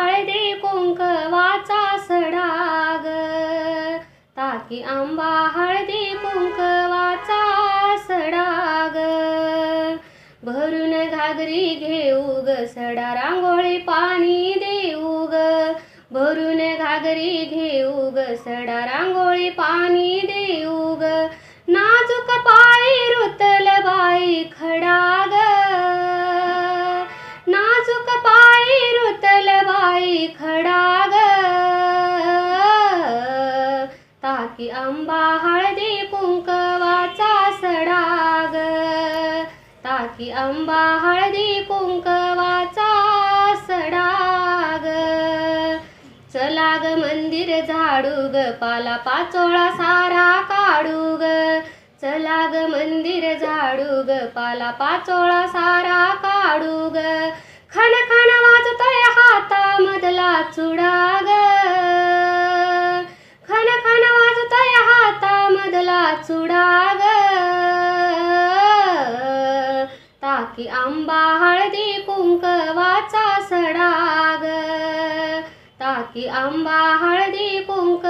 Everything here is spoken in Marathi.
हळदी कुंकवाचा सडाग, ताकी आंबा हळदी कुंकवाचा सडाग. भरून घागरी घेऊ ग, सडा रांगोळी पाणी देऊ ग. भरून घागरी घेऊ ग, सडा रांगोळी पाणी देऊ ग. नाजूक पायी रुतल बाई खडाग, नाजूक पायी रुतल बाई खडाग, ताकी आंबा हळदी कुंकवाचा सडाग, ताकी आंबा हळदी कुंकवाचा सडाग. चला ग मंदिर झाडू ग, पाला पाचोळा सारा काढू ग. चला ग मंदिर झाडू ग, पाला पाचोळा सारा काढू ग. खण खण वाजतोय हातामधला चुडा ग, खण खण वाजतोय हातामधला चुडा ग, ताकी आंबा हळदी कुंकवाचा सडाग, ताकी आंबा हळदी कुंक